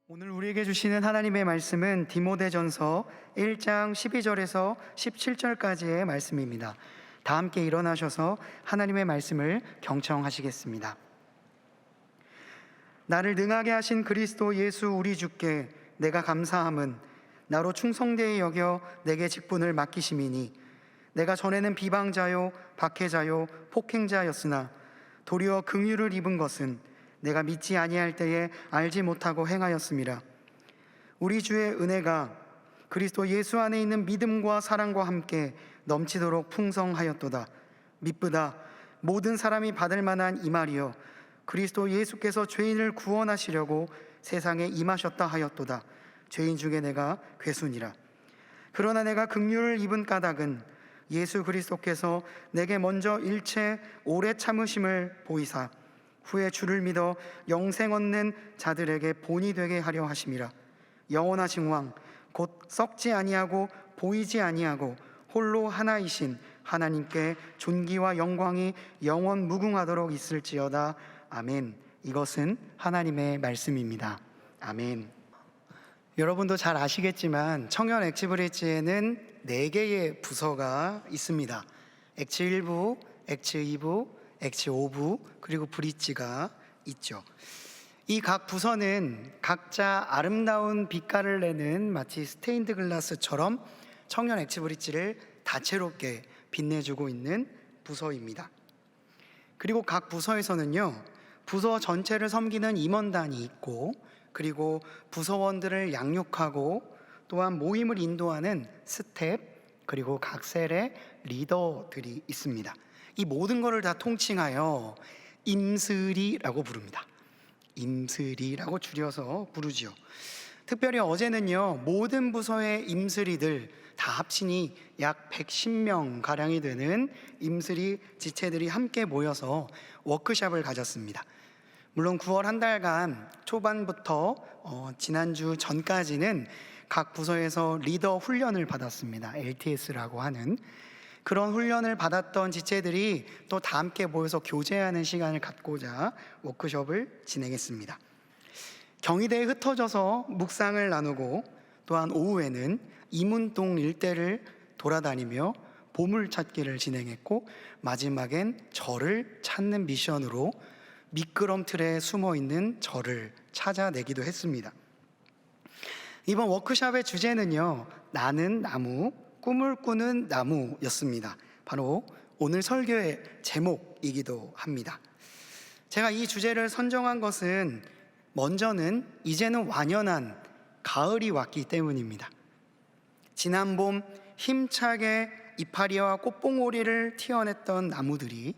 오늘 우리에게 주시는 하나님의 말씀은 디모데전서 1장 12절에서 17절까지의 말씀입니다. 다 함께 일어나셔서 하나님의 말씀을 경청하시겠습니다. 나를 능하게 하신 그리스도 예수 우리 주께 내가 감사함은 나로 충성되이 여겨 내게 직분을 맡기심이니, 내가 전에는 비방자요 박해자요 폭행자였으나 도리어 긍휼을 입은 것은 내가 믿지 아니할 때에 알지 못하고 행하였음이라. 우리 주의 은혜가 그리스도 예수 안에 있는 믿음과 사랑과 함께 넘치도록 풍성하였도다. 미쁘다. 모든 사람이 받을 만한 이 말이여, 그리스도 예수께서 죄인을 구원하시려고 세상에 임하셨다 하였도다. 죄인 중에 내가 괴순이라. 그러나 내가 긍휼을 입은 까닭은 예수 그리스도께서 내게 먼저 일체 오래 참으심을 보이사 후에 주를 믿어 영생 얻는 자들에게 본이 되게 하려 하심이라. 영원하신 왕 곧 썩지 아니하고 보이지 아니하고 홀로 하나이신 하나님께 존귀와 영광이 영원 무궁하도록 있을지어다. 아멘. 이것은 하나님의 말씀입니다. 아멘. 여러분도 잘 아시겠지만 청년 엑스브릿지에는 4개의 부서가 있습니다. 엑츠 1부, 엑츠 2부, 엑츠 5부, 그리고 브릿지가 있죠. 이 각 부서는 각자 아름다운 빛깔을 내는 마치 스테인드 글라스처럼 청년 엑스브릿지를 다채롭게 빛내주고 있는 부서입니다. 그리고 각 부서에서는요, 부서 전체를 섬기는 임원단이 있고, 그리고 부서원들을 양육하고 또한 모임을 인도하는 스텝, 그리고 각 셀의 리더들이 있습니다. 이 모든 것을 다 통칭하여 임스리라고 부릅니다. 임스리라고 줄여서 부르지요. 특별히 어제는요, 모든 부서의 임스리들 다 합치니 약 110명 가량이 되는 임스리 지체들이 함께 모여서 워크숍을 가졌습니다. 물론 9월 한 달간 초반부터 지난주 전까지는 각 부서에서 리더 훈련을 받았습니다. LTS라고 하는 그런 훈련을 받았던 지체들이 또 다 함께 모여서 교제하는 시간을 갖고자 워크숍을 진행했습니다. 경희대에 흩어져서 묵상을 나누고, 또한 오후에는 이문동 일대를 돌아다니며 보물찾기를 진행했고, 마지막엔 절을 찾는 미션으로 미끄럼틀에 숨어있는 절을 찾아내기도 했습니다. 이번 워크숍의 주제는요, 나는 나무, 꿈을 꾸는 나무였습니다. 바로 오늘 설교의 제목이기도 합니다. 제가 이 주제를 선정한 것은 먼저는 이제는 완연한 가을이 왔기 때문입니다. 지난 봄 힘차게 이파리와 꽃봉오리를 튀어냈던 나무들이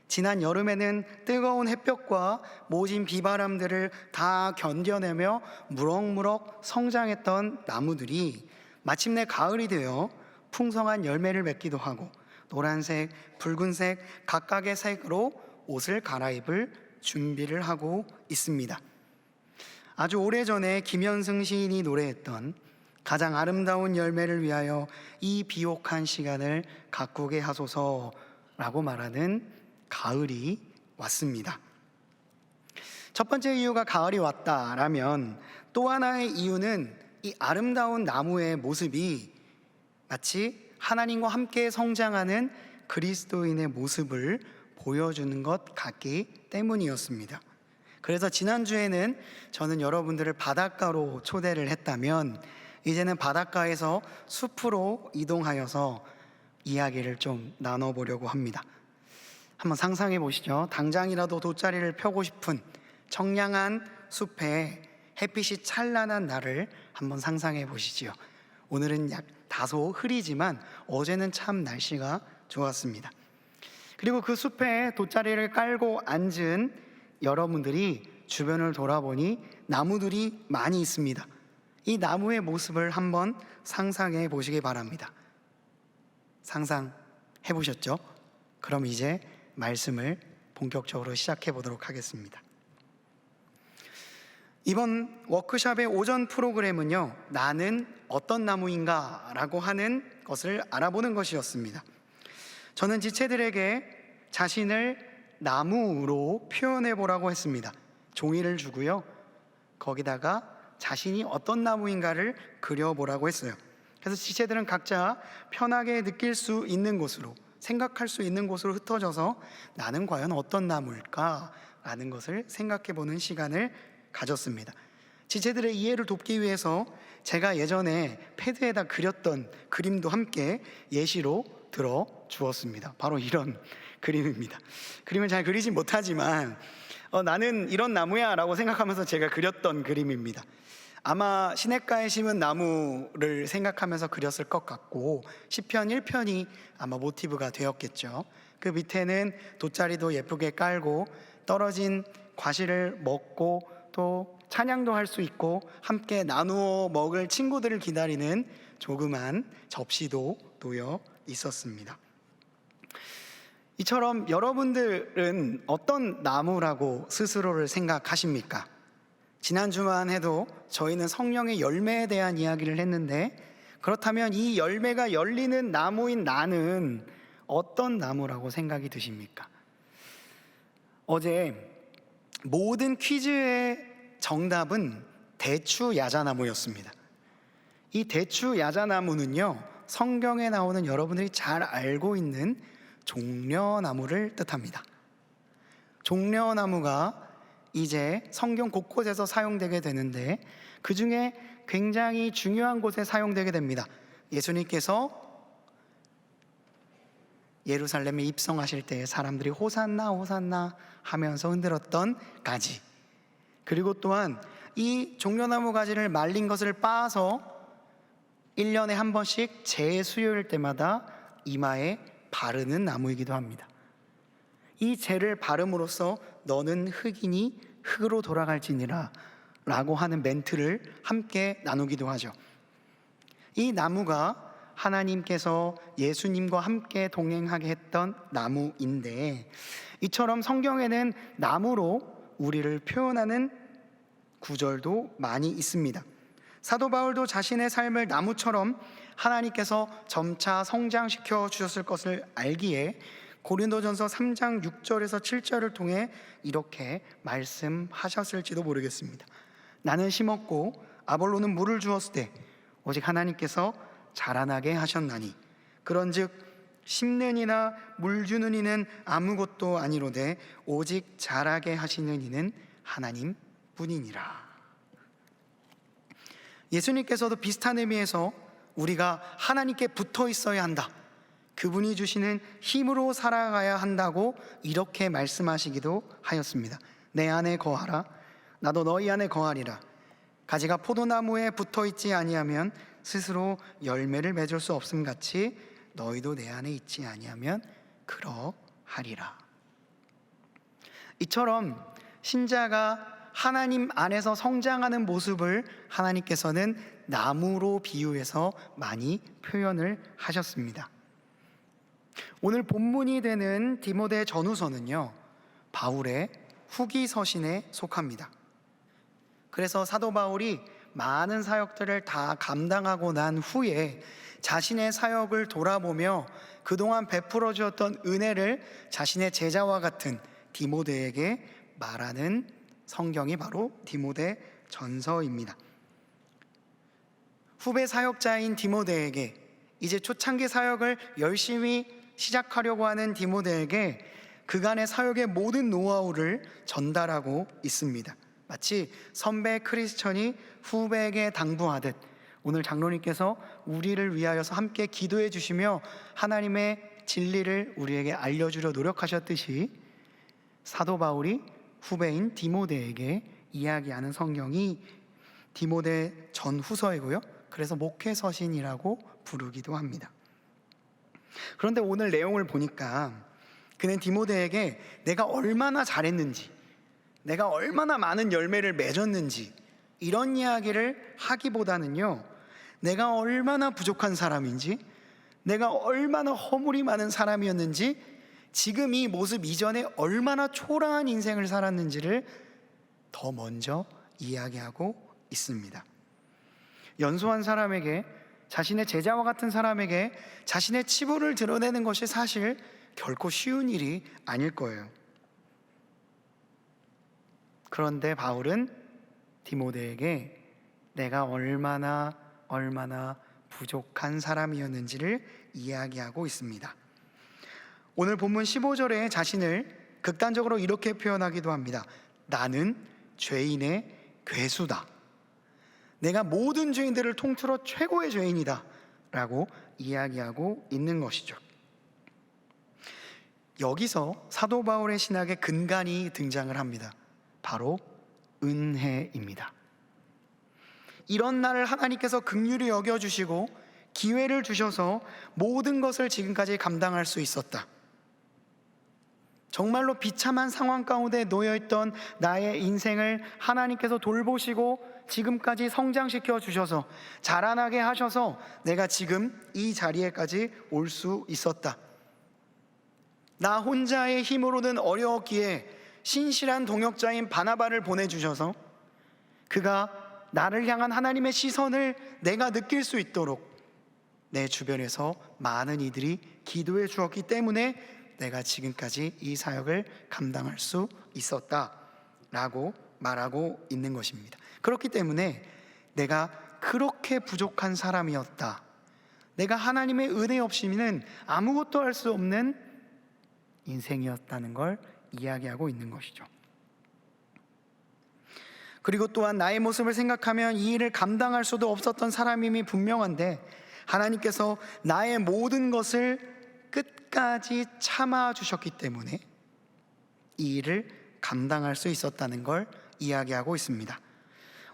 지난 여름에는 뜨거운 햇볕과 모진 비바람들을 다 견뎌내며 무럭무럭 성장했던 나무들이 마침내 가을이 되어 풍성한 열매를 맺기도 하고, 노란색, 붉은색 각각의 색으로 옷을 갈아입을 준비를 하고 있습니다. 아주 오래전에 김현승 시인이 노래했던 가장 아름다운 열매를 위하여 이 비옥한 시간을 가꾸게 하소서라고 말하는 가을이 왔습니다. 첫 번째 이유가 가을이 왔다라면, 또 하나의 이유는 이 아름다운 나무의 모습이 마치 하나님과 함께 성장하는 그리스도인의 모습을 보여주는 것 같기 때문이었습니다. 그래서 지난주에는 저는 여러분들을 바닷가로 초대를 했다면, 이제는 바닷가에서 숲으로 이동하여서 이야기를 좀 나눠보려고 합니다. 한번 상상해 보시죠. 당장이라도 돗자리를 펴고 싶은 청량한 숲에 햇빛이 찬란한 날을 한번 상상해 보시지요. 오늘은 다소 흐리지만 어제는 참 날씨가 좋았습니다. 그리고 그 숲에 돗자리를 깔고 앉은 여러분들이 주변을 돌아보니 나무들이 많이 있습니다. 이 나무의 모습을 한번 상상해 보시기 바랍니다. 상상해 보셨죠? 그럼 이제 말씀을 본격적으로 시작해 보도록 하겠습니다. 이번 워크숍의 오전 프로그램은요, 나는 어떤 나무인가 라고 하는 것을 알아보는 것이었습니다. 저는 지체들에게 자신을 나무로 표현해 보라고 했습니다. 종이를 주고요, 거기다가 자신이 어떤 나무인가를 그려보라고 했어요. 그래서 지체들은 각자 편하게 느낄 수 있는 곳으로, 생각할 수 있는 곳으로 흩어져서 나는 과연 어떤 나무일까? 라는 것을 생각해 보는 시간을 가졌습니다. 지체들의 이해를 돕기 위해서 제가 예전에 패드에다 그렸던 그림도 함께 예시로 들어 주었습니다. 바로 이런 그림입니다. 그림을 잘 그리진 못하지만 나는 이런 나무야 라고 생각하면서 제가 그렸던 그림입니다. 아마 시냇가에 심은 나무를 생각하면서 그렸을 것 같고, 시편 1편이 아마 모티브가 되었겠죠. 그 밑에는 돗자리도 예쁘게 깔고 떨어진 과실을 먹고 또 찬양도 할 수 있고 함께 나누어 먹을 친구들을 기다리는 조그만 접시도 놓여 있었습니다. 이처럼 여러분들은 어떤 나무라고 스스로를 생각하십니까? 지난주만 해도 저희는 성령의 열매에 대한 이야기를 했는데, 그렇다면 이 열매가 열리는 나무인 나는 어떤 나무라고 생각이 드십니까? 어제 모든 퀴즈의 정답은 대추 야자나무였습니다. 이 대추 야자나무는요, 성경에 나오는 여러분들이 잘 알고 있는 종려나무를 뜻합니다. 종려나무가 이제 성경 곳곳에서 사용되게 되는데, 그 중에 굉장히 중요한 곳에 사용되게 됩니다. 예수님께서 예루살렘에 입성하실 때 사람들이 호산나 호산나 하면서 흔들었던 가지, 그리고 또한 이 종려나무 가지를 말린 것을 빻아서 1년에 한 번씩 제수요일 때마다 이마에 바르는 나무이기도 합니다. 이 재를 바름으로써 너는 흙이니 흙으로 돌아갈지니라 라고 하는 멘트를 함께 나누기도 하죠. 이 나무가 하나님께서 예수님과 함께 동행하게 했던 나무인데, 이처럼 성경에는 나무로 우리를 표현하는 구절도 많이 있습니다. 사도 바울도 자신의 삶을 나무처럼 하나님께서 점차 성장시켜 주셨을 것을 알기에 고린도전서 3장 6절에서 7절을 통해 이렇게 말씀하셨을지도 모르겠습니다. 나는 심었고 아볼로는 물을 주었을 때 오직 하나님께서 자라나게 하셨나니, 그런즉 심는 이나 물 주는 이는 아무것도 아니로되 오직 자라게 하시는 이는 하나님 뿐이니라. 예수님께서도 비슷한 의미에서 우리가 하나님께 붙어 있어야 한다, 그분이 주시는 힘으로 살아가야 한다고 이렇게 말씀하시기도 하였습니다. 내 안에 거하라, 나도 너희 안에 거하리라. 가지가 포도나무에 붙어 있지 아니하면 스스로 열매를 맺을 수 없음 같이 너희도 내 안에 있지 아니하면 그러하리라. 이처럼 신자가 하나님 안에서 성장하는 모습을 하나님께서는 나무로 비유해서 많이 표현을 하셨습니다. 오늘 본문이 되는 디모데 전후서는요, 바울의 후기 서신에 속합니다. 그래서 사도 바울이 많은 사역들을 다 감당하고 난 후에 자신의 사역을 돌아보며 그동안 베풀어 주었던 은혜를 자신의 제자와 같은 디모데에게 말하는 성경이 바로 디모데 전서입니다. 후배 사역자인 디모데에게, 이제 초창기 사역을 열심히 시작하려고 하는 디모데에게 그간의 사역의 모든 노하우를 전달하고 있습니다. 마치 선배 크리스천이 후배에게 당부하듯 오늘 장로님께서 우리를 위하여서 함께 기도해 주시며 하나님의 진리를 우리에게 알려주려 노력하셨듯이 사도 바울이 후배인 디모데에게 이야기하는 성경이 디모데 전후서이고요, 그래서 목회서신이라고 부르기도 합니다. 그런데 오늘 내용을 보니까 그는 디모데에게 내가 얼마나 잘했는지, 내가 얼마나 많은 열매를 맺었는지 이런 이야기를 하기보다는요, 내가 얼마나 부족한 사람인지, 내가 얼마나 허물이 많은 사람이었는지, 지금 이 모습 이전에 얼마나 초라한 인생을 살았는지를 더 먼저 이야기하고 있습니다. 연소한 사람에게, 자신의 제자와 같은 사람에게 자신의 치부를 드러내는 것이 사실 결코 쉬운 일이 아닐 거예요. 그런데 바울은 디모데에게 내가 얼마나 부족한 사람이었는지를 이야기하고 있습니다. 오늘 본문 15절에 자신을 극단적으로 이렇게 표현하기도 합니다. 나는 죄인의 괴수다. 내가 모든 죄인들을 통틀어 최고의 죄인이다 라고 이야기하고 있는 것이죠. 여기서 사도 바울의 신학의 근간이 등장을 합니다. 바로 은혜입니다. 이런 나를 하나님께서 긍휼히 여겨주시고 기회를 주셔서 모든 것을 지금까지 감당할 수 있었다. 정말로 비참한 상황 가운데 놓여있던 나의 인생을 하나님께서 돌보시고 지금까지 성장시켜 주셔서 자라나게 하셔서 내가 지금 이 자리에까지 올 수 있었다. 나 혼자의 힘으로는 어려웠기에 신실한 동역자인 바나바를 보내주셔서 그가 나를 향한 하나님의 시선을 내가 느낄 수 있도록 내 주변에서 많은 이들이 기도해 주었기 때문에 내가 지금까지 이 사역을 감당할 수 있었다라고 말하고 있는 것입니다. 그렇기 때문에 내가 그렇게 부족한 사람이었다. 내가 하나님의 은혜 없이는 아무것도 할 수 없는 인생이었다는 걸 이야기하고 있는 것이죠. 그리고 또한 나의 모습을 생각하면 이 일을 감당할 수도 없었던 사람임이 분명한데 하나님께서 나의 모든 것을 끝까지 참아주셨기 때문에 이 일을 감당할 수 있었다는 걸 이야기하고 있습니다.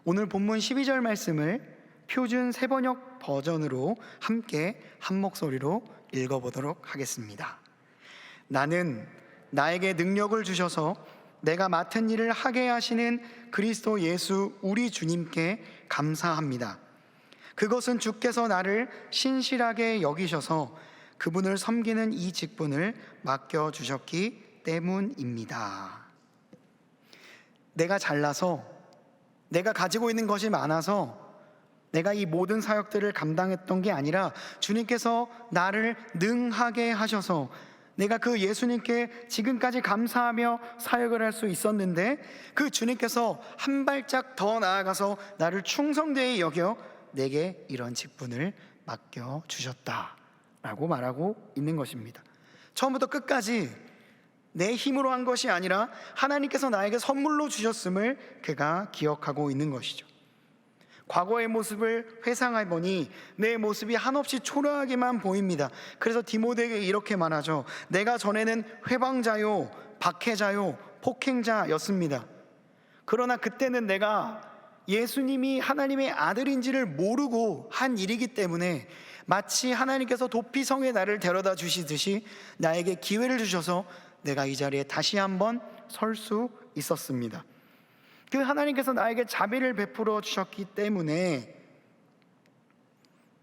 오늘 본문 12절 말씀을 표준 세번역 버전으로 함께 한 목소리로 읽어보도록 하겠습니다. 나는 나에게 능력을 주셔서 내가 맡은 일을 하게 하시는 그리스도 예수 우리 주님께 감사합니다. 그것은 주께서 나를 신실하게 여기셔서 그분을 섬기는 이 직분을 맡겨주셨기 때문입니다. 내가 잘나서, 내가 가지고 있는 것이 많아서 내가 이 모든 사역들을 감당했던 게 아니라 주님께서 나를 능하게 하셔서 내가 그 예수님께 지금까지 감사하며 사역을 할 수 있었는데 그 주님께서 한 발짝 더 나아가서 나를 충성되이 여겨 내게 이런 직분을 맡겨주셨다라고 말하고 있는 것입니다. 처음부터 끝까지 내 힘으로 한 것이 아니라 하나님께서 나에게 선물로 주셨음을 그가 기억하고 있는 것이죠. 과거의 모습을 회상해 보니 내 모습이 한없이 초라하게만 보입니다. 그래서 디모데에게 이렇게 말하죠. 내가 전에는 회방자요, 박해자요, 폭행자였습니다. 그러나 그때는 내가 예수님이 하나님의 아들인지를 모르고 한 일이기 때문에 마치 하나님께서 도피성에 나를 데려다 주시듯이 나에게 기회를 주셔서 내가 이 자리에 다시 한번 설 수 있었습니다. 그 하나님께서 나에게 자비를 베풀어 주셨기 때문에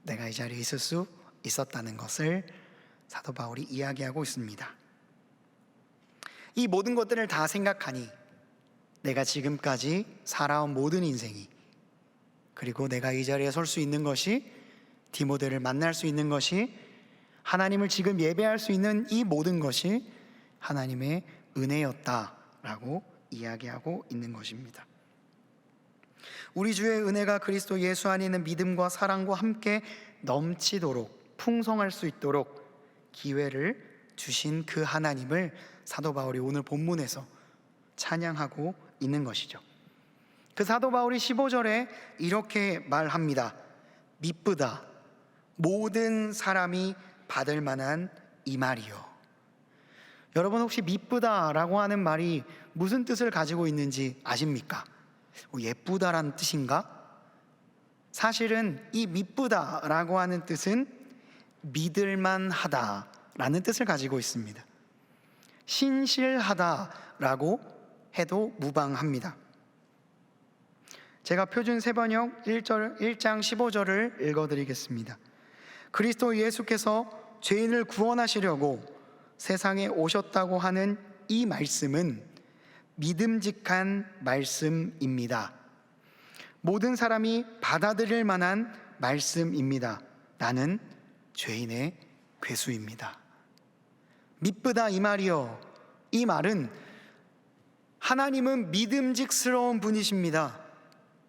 내가 이 자리에 있을 수 있었다는 것을 사도 바울이 이야기하고 있습니다. 이 모든 것들을 다 생각하니 내가 지금까지 살아온 모든 인생이, 그리고 내가 이 자리에 설 수 있는 것이, 디모데를 만날 수 있는 것이, 하나님을 지금 예배할 수 있는 이 모든 것이 하나님의 은혜였다라고 이야기하고 있는 것입니다. 우리 주의 은혜가 그리스도 예수 안에 있는 믿음과 사랑과 함께 넘치도록 풍성할 수 있도록 기회를 주신 그 하나님을 사도 바울이 오늘 본문에서 찬양하고 있는 것이죠. 그 사도 바울이 15절에 이렇게 말합니다. 미쁘다 모든 사람이 받을 만한 이 말이요. 여러분 혹시 미쁘다라고 하는 말이 무슨 뜻을 가지고 있는지 아십니까? 예쁘다라는 뜻인가? 사실은 이 미쁘다라고 하는 뜻은 믿을만하다라는 뜻을 가지고 있습니다. 신실하다라고 해도 무방합니다. 제가 표준 세번역 1장 15절을 읽어드리겠습니다. 그리스도 예수께서 죄인을 구원하시려고 세상에 오셨다고 하는 이 말씀은 믿음직한 말씀입니다. 모든 사람이 받아들일 만한 말씀입니다. 나는 죄인의 괴수입니다. 미쁘다 이 말이요. 이 말은 하나님은 믿음직스러운 분이십니다.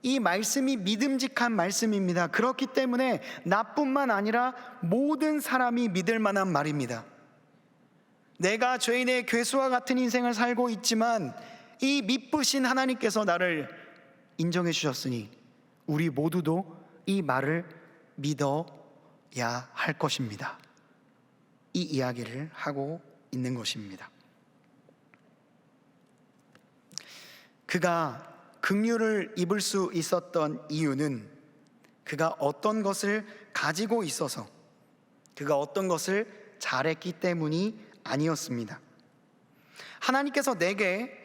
이 말씀이 믿음직한 말씀입니다. 그렇기 때문에 나뿐만 아니라 모든 사람이 믿을 만한 말입니다. 내가 죄인의 괴수와 같은 인생을 살고 있지만 이 미쁘신 하나님께서 나를 인정해 주셨으니 우리 모두도 이 말을 믿어야 할 것입니다. 이 이야기를 하고 있는 것입니다. 그가 긍휼을 입을 수 있었던 이유는 그가 어떤 것을 가지고 있어서, 그가 어떤 것을 잘했기 때문이 아니었습니다. 하나님께서 내게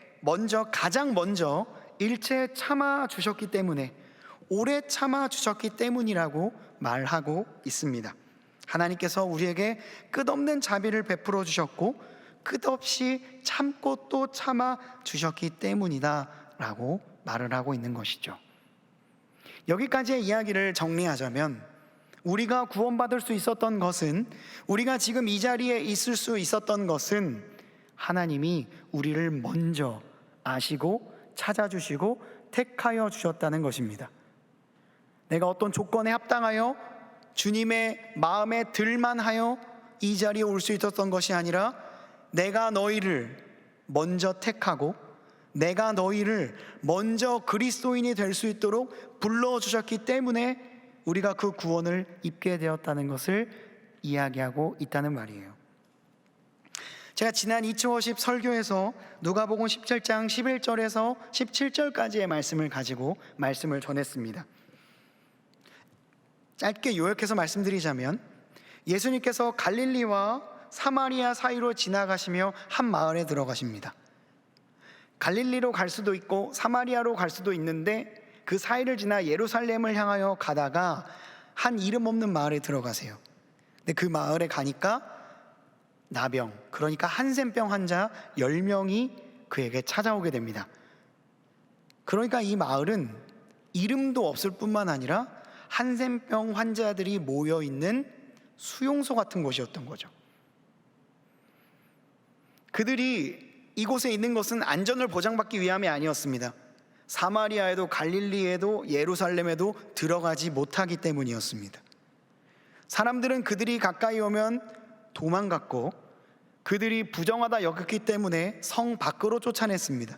가장 먼저 일체 참아 주셨기 때문에, 오래 참아 주셨기 때문이라고 말하고 있습니다. 하나님께서 우리에게 끝없는 자비를 베풀어 주셨고 끝없이 참고 또 참아 주셨기 때문이다 라고 말을 하고 있는 것이죠. 여기까지의 이야기를 정리하자면, 우리가 구원받을 수 있었던 것은, 우리가 지금 이 자리에 있을 수 있었던 것은 하나님이 우리를 먼저 아시고 찾아주시고 택하여 주셨다는 것입니다. 내가 어떤 조건에 합당하여 주님의 마음에 들만하여 이 자리에 올 수 있었던 것이 아니라 내가 너희를 먼저 택하고 내가 너희를 먼저 그리스도인이 될 수 있도록 불러주셨기 때문에 우리가 그 구원을 입게 되었다는 것을 이야기하고 있다는 말이에요. 제가 지난 2050 설교에서 누가복음 17장 11절에서 17절까지의 말씀을 가지고 말씀을 전했습니다. 짧게 요약해서 말씀드리자면, 예수님께서 갈릴리와 사마리아 사이로 지나가시며 한 마을에 들어가십니다. 갈릴리로 갈 수도 있고 사마리아로 갈 수도 있는데 그 사이를 지나 예루살렘을 향하여 가다가 한 이름 없는 마을에 들어가세요. 근데 그 마을에 가니까 나병, 그러니까 한센병 환자 10명이 그에게 찾아오게 됩니다. 그러니까 이 마을은 이름도 없을 뿐만 아니라 한센병 환자들이 모여있는 수용소 같은 곳이었던 거죠. 그들이 이곳에 있는 것은 안전을 보장받기 위함이 아니었습니다. 사마리아에도 갈릴리에도 예루살렘에도 들어가지 못하기 때문이었습니다. 사람들은 그들이 가까이 오면 도망갔고 그들이 부정하다 여겼기 때문에 성 밖으로 쫓아냈습니다.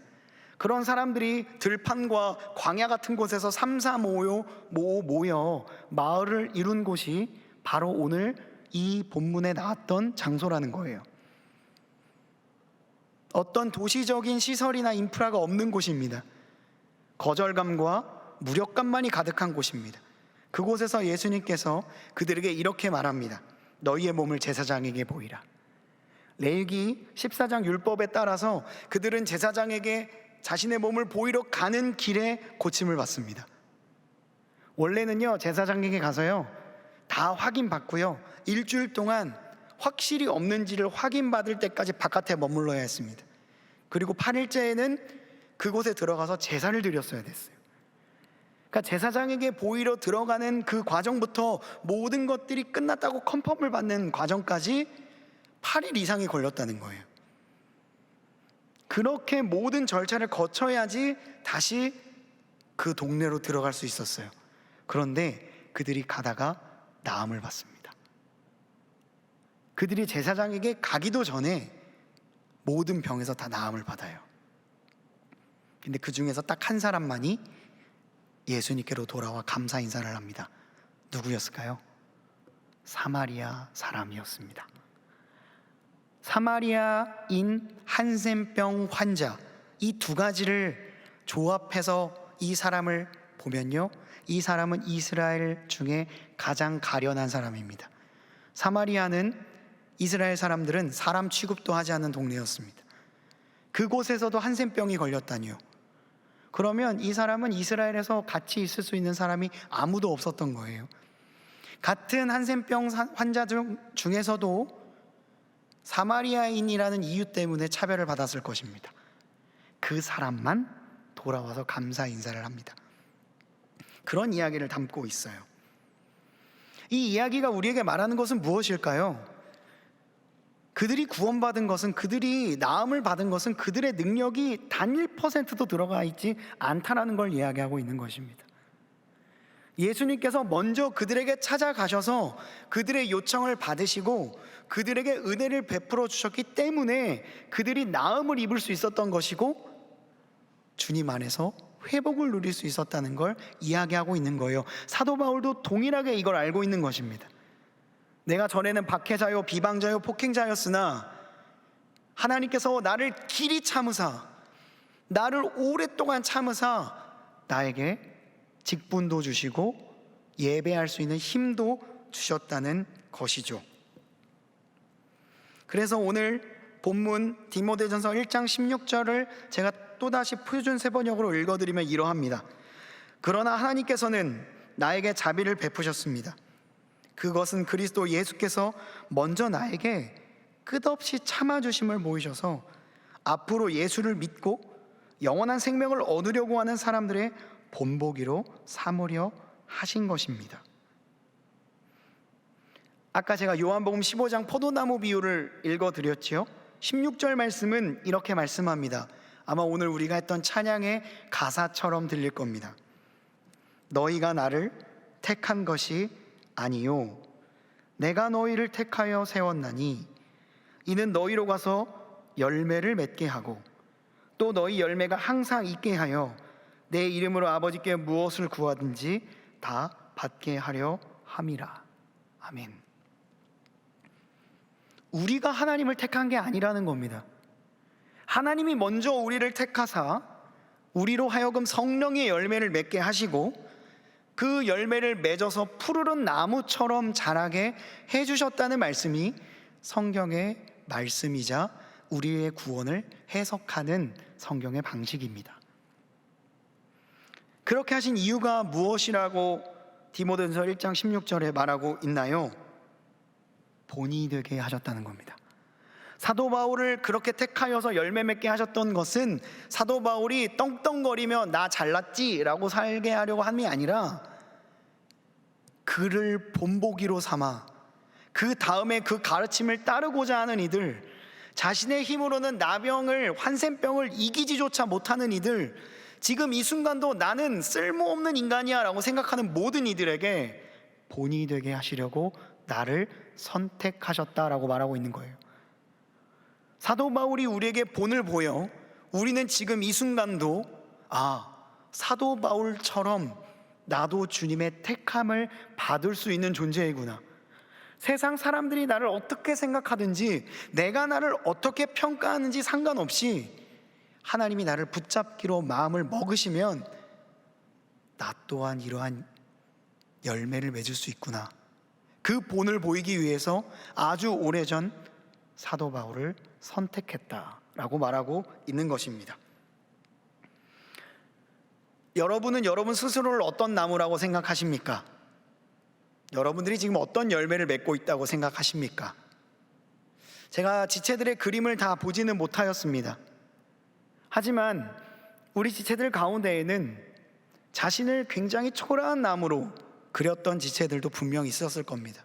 그런 사람들이 들판과 광야 같은 곳에서 삼삼오오 모여 마을을 이룬 곳이 바로 오늘 이 본문에 나왔던 장소라는 거예요. 어떤 도시적인 시설이나 인프라가 없는 곳입니다. 거절감과 무력감만이 가득한 곳입니다. 그곳에서 예수님께서 그들에게 이렇게 말합니다. 너희의 몸을 제사장에게 보이라. 레위기 14장 율법에 따라서 그들은 제사장에게 자신의 몸을 보이러 가는 길에 고침을 받습니다. 원래는요, 제사장에게 가서요 다 확인받고요 일주일 동안 확실히 없는지를 확인받을 때까지 바깥에 머물러야 했습니다. 그리고 8일째에는 그곳에 들어가서 제사를 드렸어야 됐어요. 그러니까 제사장에게 보이러 들어가는 그 과정부터 모든 것들이 끝났다고 컨펌을 받는 과정까지 8일 이상이 걸렸다는 거예요. 그렇게 모든 절차를 거쳐야지 다시 그 동네로 들어갈 수 있었어요. 그런데 그들이 가다가 나음을 받습니다. 그들이 제사장에게 가기도 전에 모든 병에서 다 나음을 받아요. 근데 그 중에서 딱 한 사람만이 예수님께로 돌아와 감사 인사를 합니다. 누구였을까요? 사마리아 사람이었습니다. 사마리아인 한센병 환자, 이 두 가지를 조합해서 이 사람을 보면요, 이 사람은 이스라엘 중에 가장 가련한 사람입니다. 사마리아는 이스라엘 사람들은 사람 취급도 하지 않는 동네였습니다. 그곳에서도 한센병이 걸렸다니요. 그러면 이 사람은 이스라엘에서 같이 있을 수 있는 사람이 아무도 없었던 거예요. 같은 한센병 환자 중에서도 사마리아인이라는 이유 때문에 차별을 받았을 것입니다. 그 사람만 돌아와서 감사 인사를 합니다. 그런 이야기를 담고 있어요. 이 이야기가 우리에게 말하는 것은 무엇일까요? 그들이 구원받은 것은, 그들이 나음을 받은 것은 그들의 능력이 단 1%도 들어가 있지 않다라는 걸 이야기하고 있는 것입니다. 예수님께서 먼저 그들에게 찾아가셔서 그들의 요청을 받으시고 그들에게 은혜를 베풀어 주셨기 때문에 그들이 나음을 입을 수 있었던 것이고 주님 안에서 회복을 누릴 수 있었다는 걸 이야기하고 있는 거예요. 사도 바울도 동일하게 이걸 알고 있는 것입니다. 내가 전에는 박해자요 비방자요 폭행자였으나 하나님께서 나를 길이 참으사 나를 오랫동안 참으사 나에게 직분도 주시고 예배할 수 있는 힘도 주셨다는 것이죠. 그래서 오늘 본문 디모데전서 1장 16절을 제가 또다시 표준세 번역으로 읽어드리면 이러합니다. 그러나 하나님께서는 나에게 자비를 베푸셨습니다. 그것은 그리스도 예수께서 먼저 나에게 끝없이 참아주심을 보이셔서 앞으로 예수를 믿고 영원한 생명을 얻으려고 하는 사람들의 본보기로 삼으려 하신 것입니다. 아까 제가 요한복음 15장 포도나무 비유를 읽어드렸지요. 16절 말씀은 이렇게 말씀합니다. 아마 오늘 우리가 했던 찬양의 가사처럼 들릴 겁니다. 너희가 나를 택한 것이 아니요 내가 너희를 택하여 세웠나니 이는 너희로 가서 열매를 맺게 하고 또 너희 열매가 항상 있게 하여 내 이름으로 아버지께 무엇을 구하든지 다 받게 하려 함이라. 아멘. 우리가 하나님을 택한 게 아니라는 겁니다. 하나님이 먼저 우리를 택하사 우리로 하여금 성령의 열매를 맺게 하시고 그 열매를 맺어서 푸르른 나무처럼 자라게 해주셨다는 말씀이 성경의 말씀이자 우리의 구원을 해석하는 성경의 방식입니다. 그렇게 하신 이유가 무엇이라고 디모데전서 1장 16절에 말하고 있나요? 본이 되게 하셨다는 겁니다. 사도 바울을 그렇게 택하여서 열매 맺게 하셨던 것은 사도 바울이 떵떵거리며 나 잘났지 라고 살게 하려고 함이 아니라 그를 본보기로 삼아 그 다음에 그 가르침을 따르고자 하는 이들, 자신의 힘으로는 나병을 환센병을 이기지조차 못하는 이들, 지금 이 순간도 나는 쓸모없는 인간이야 라고 생각하는 모든 이들에게 본이 되게 하시려고 나를 선택하셨다라고 말하고 있는 거예요. 사도 바울이 우리에게 본을 보여 우리는 지금 이 순간도 사도 바울처럼 나도 주님의 택함을 받을 수 있는 존재이구나. 세상 사람들이 나를 어떻게 생각하든지 내가 나를 어떻게 평가하는지 상관없이 하나님이 나를 붙잡기로 마음을 먹으시면 나 또한 이러한 열매를 맺을 수 있구나. 그 본을 보이기 위해서 아주 오래전 사도 바울을 선택했다라고 말하고 있는 것입니다. 여러분은 여러분 스스로를 어떤 나무라고 생각하십니까? 여러분들이 지금 어떤 열매를 맺고 있다고 생각하십니까? 제가 지체들의 그림을 다 보지는 못하였습니다. 하지만 우리 지체들 가운데에는 자신을 굉장히 초라한 나무로 그렸던 지체들도 분명히 있었을 겁니다.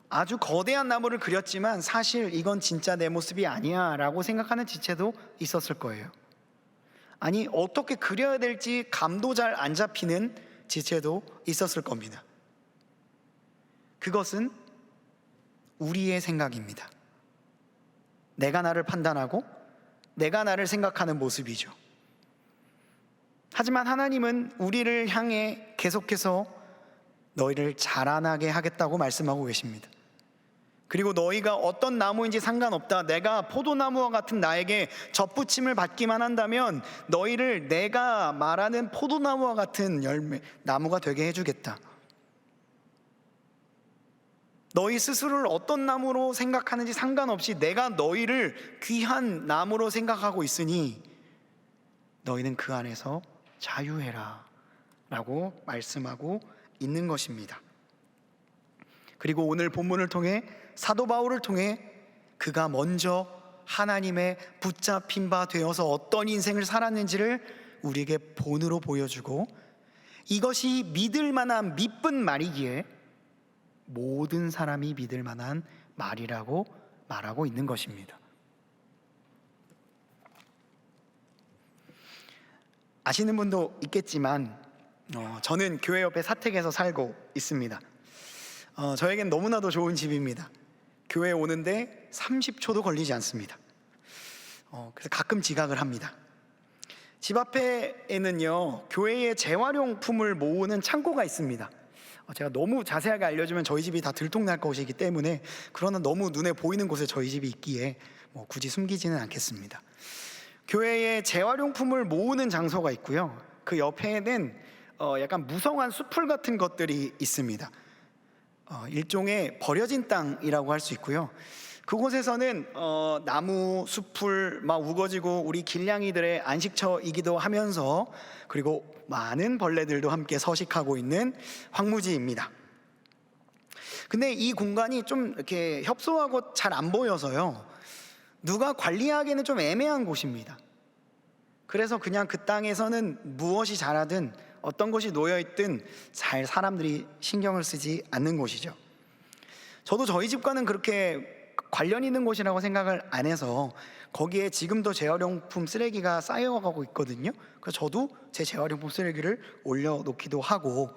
아주 거대한 나무를 그렸지만 사실 이건 진짜 내 모습이 아니야 라고 생각하는 지체도 있었을 거예요. 아니, 어떻게 그려야 될지 감도 잘 안 잡히는 지체도 있었을 겁니다. 그것은 우리의 생각입니다. 내가 나를 판단하고 내가 나를 생각하는 모습이죠. 하지만 하나님은 우리를 향해 계속해서 너희를 자라나게 하겠다고 말씀하고 계십니다. 그리고 너희가 어떤 나무인지 상관없다. 내가 포도나무와 같은 나에게 접붙임을 받기만 한다면 너희를 내가 말하는 포도나무와 같은 나무가 되게 해주겠다. 너희 스스로를 어떤 나무로 생각하는지 상관없이 내가 너희를 귀한 나무로 생각하고 있으니 너희는 그 안에서 자유해라 라고 말씀하고 있는 것입니다. 그리고 오늘 본문을 통해 사도 바울을 통해 그가 먼저 하나님의 붙잡힌 바 되어서 어떤 인생을 살았는지를 우리에게 본으로 보여주고 이것이 믿을 만한 믿은 말이기에 모든 사람이 믿을 만한 말이라고 말하고 있는 것입니다. 아시는 분도 있겠지만 저는 교회 옆에 사택에서 살고 있습니다. 저에겐 너무나도 좋은 집입니다. 교회에 오는데 30초도 걸리지 않습니다. 그래서 가끔 지각을 합니다. 집 앞에는요, 교회의 재활용품을 모으는 창고가 있습니다. 제가 너무 자세하게 알려주면 저희 집이 다 들통날 것이기 때문에, 그러나 너무 눈에 보이는 곳에 저희 집이 있기에 굳이 숨기지는 않겠습니다. 교회에 재활용품을 모으는 장소가 있고요, 그 옆에는 약간 무성한 숲풀 같은 것들이 있습니다. 일종의 버려진 땅이라고 할 수 있고요, 그곳에서는 나무, 숲풀 막 우거지고 우리 길냥이들의 안식처이기도 하면서, 그리고 많은 벌레들도 함께 서식하고 있는 황무지입니다. 근데 이 공간이 좀 이렇게 협소하고 잘 안 보여서요, 누가 관리하기에는 좀 애매한 곳입니다. 그래서 그냥 그 땅에서는 무엇이 자라든 어떤 것이 놓여있든 잘 사람들이 신경을 쓰지 않는 곳이죠. 저도 저희 집과는 그렇게 관련 있는 곳이라고 생각을 안 해서 거기에 지금도 재활용품 쓰레기가 쌓여가고 있거든요. 그래서 저도 제 재활용품 쓰레기를 올려놓기도 하고,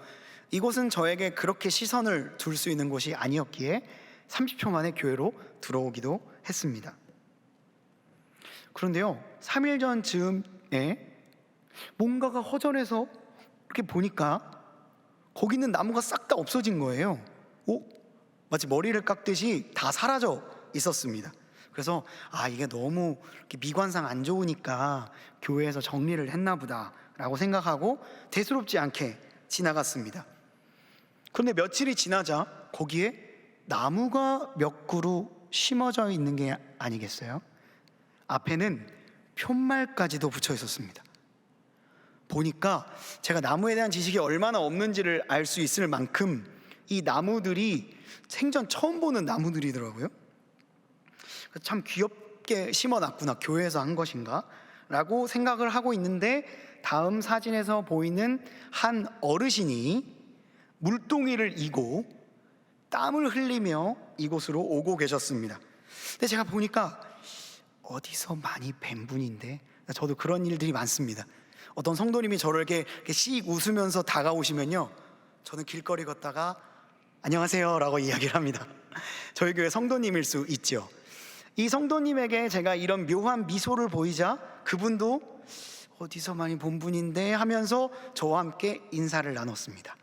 이곳은 저에게 그렇게 시선을 둘 수 있는 곳이 아니었기에 30초 만에 교회로 들어오기도 했습니다. 그런데요, 3일 전 즈음에 뭔가가 허전해서 이렇게 보니까 거기 있는 나무가 싹 다 없어진 거예요. 마치 머리를 깎듯이 다 사라져 있었습니다. 그래서 이게 너무 이렇게 미관상 안 좋으니까 교회에서 정리를 했나 보다 라고 생각하고 대수롭지 않게 지나갔습니다. 그런데 며칠이 지나자 거기에 나무가 몇 그루 심어져 있는 게 아니겠어요? 앞에는 푯말까지도 붙여 있었습니다. 보니까 제가 나무에 대한 지식이 얼마나 없는지를 알 수 있을 만큼 이 나무들이 생전 처음 보는 나무들이더라고요. 참 귀엽게 심어놨구나, 교회에서 한 것인가 라고 생각을 하고 있는데, 다음 사진에서 보이는 한 어르신이 물동이를 이고 땀을 흘리며 이곳으로 오고 계셨습니다. 근데 제가 보니까 어디서 많이 뵌 분인데, 저도 그런 일들이 많습니다. 어떤 성도님이 저를 이렇게 씩 웃으면서 다가오시면요, 저는 길거리 걷다가 안녕하세요 라고 이야기를 합니다. 저희 교회 성도님일 수 있죠. 이 성도님에게 제가 이런 묘한 미소를 보이자 그분도 어디서 많이 본 분인데 하면서 저와 함께 인사를 나눴습니다.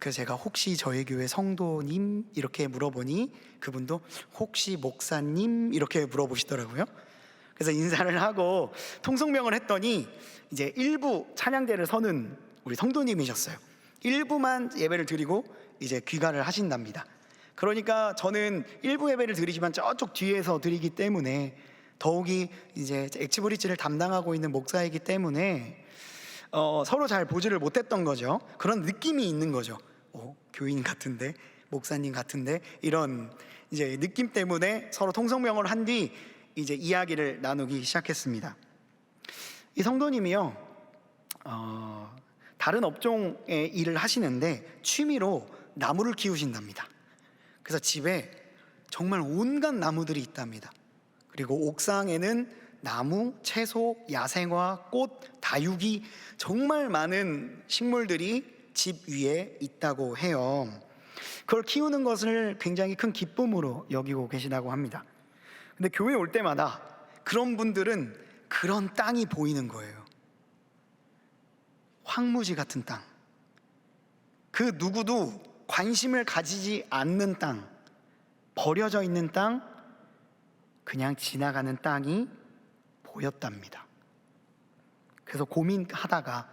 그래서 제가 혹시 저희 교회 성도님 이렇게 물어보니 그분도 혹시 목사님 이렇게 물어보시더라고요. 그래서 인사를 하고 통성명을 했더니 이제 일부 찬양대를 서는 우리 성도님이셨어요. 일부만 예배를 드리고 이제 귀가를 하신답니다. 그러니까 저는 일부 예배를 드리지만 저쪽 뒤에서 드리기 때문에, 더욱이 이제 액티브리지를 담당하고 있는 목사이기 때문에 서로 잘 보지를 못했던 거죠. 그런 느낌이 있는 거죠. 교인 같은데, 목사님 같은데, 이런 이제 느낌 때문에 서로 통성명을 한 뒤 이제 이야기를 나누기 시작했습니다. 이 성도님이요, 다른 업종의 일을 하시는데 취미로 나무를 키우신답니다. 그래서 집에 정말 온갖 나무들이 있답니다. 그리고 옥상에는 나무, 채소, 야생화, 꽃, 다육이, 정말 많은 식물들이 집 위에 있다고 해요. 그걸 키우는 것을 굉장히 큰 기쁨으로 여기고 계시다고 합니다. 근데 교회에 올 때마다 그런 분들은 그런 땅이 보이는 거예요. 황무지 같은 땅, 그 누구도 관심을 가지지 않는 땅, 버려져 있는 땅, 그냥 지나가는 땅이 보였답니다. 그래서 고민하다가,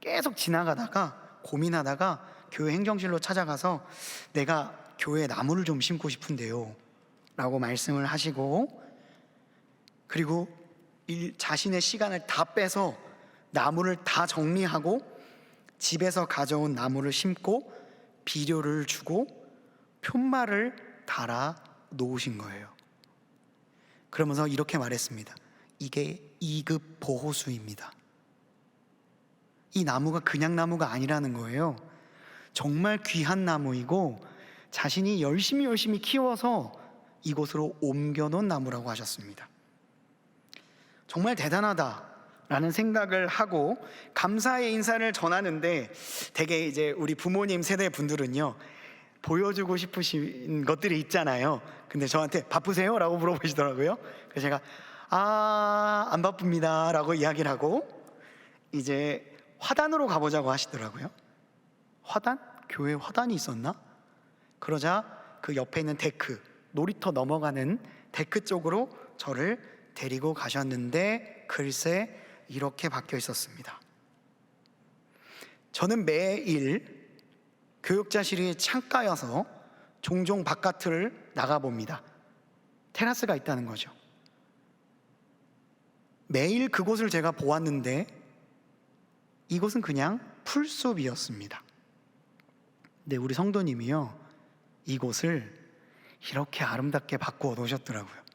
계속 지나가다가 고민하다가 교회 행정실로 찾아가서 내가 교회에 나무를 좀 심고 싶은데요 라고 말씀을 하시고, 그리고 자신의 시간을 다 빼서 나무를 다 정리하고 집에서 가져온 나무를 심고 비료를 주고 푯말을 달아 놓으신 거예요. 그러면서 이렇게 말했습니다. 이게 2급 보호수입니다. 이 나무가 그냥 나무가 아니라는 거예요. 정말 귀한 나무이고 자신이 열심히 키워서 이곳으로 옮겨놓은 나무라고 하셨습니다. 정말 대단하다 라는 생각을 하고 감사의 인사를 전하는데, 되게 이제 우리 부모님 세대 분들은요, 보여주고 싶으신 것들이 있잖아요. 근데 저한테 바쁘세요? 라고 물어보시더라고요. 그래서 제가 안 바쁩니다 라고 이야기를 하고, 이제 화단으로 가보자고 하시더라고요. 화단? 교회에 화단이 있었나? 그러자 그 옆에 있는 데크, 놀이터 넘어가는 데크 쪽으로 저를 데리고 가셨는데, 글쎄 이렇게 박혀 있었습니다. 저는 매일 교육자실이 창가여서 종종 바깥을 나가봅니다. 테라스가 있다는 거죠. 매일 그곳을 제가 보았는데 이곳은 그냥 풀숲이었습니다. 근데 우리 성도님이요, 이곳을 이렇게 아름답게 바꾸어 놓으셨더라고요.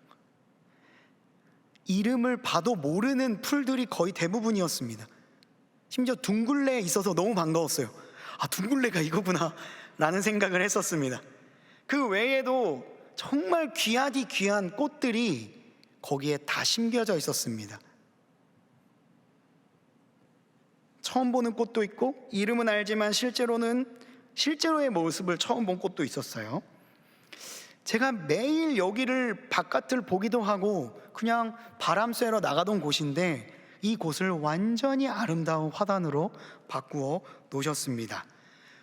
이름을 봐도 모르는 풀들이 거의 대부분이었습니다. 심지어 둥글레에 있어서 너무 반가웠어요. 둥글레가 이거구나 라는 생각을 했었습니다. 그 외에도 정말 귀하디 귀한 꽃들이 거기에 다 심겨져 있었습니다. 처음 보는 꽃도 있고, 이름은 알지만 실제로의 모습을 처음 본 꽃도 있었어요. 제가 매일 여기를 바깥을 보기도 하고 그냥 바람 쐬러 나가던 곳인데, 이 곳을 완전히 아름다운 화단으로 바꾸어 놓으셨습니다.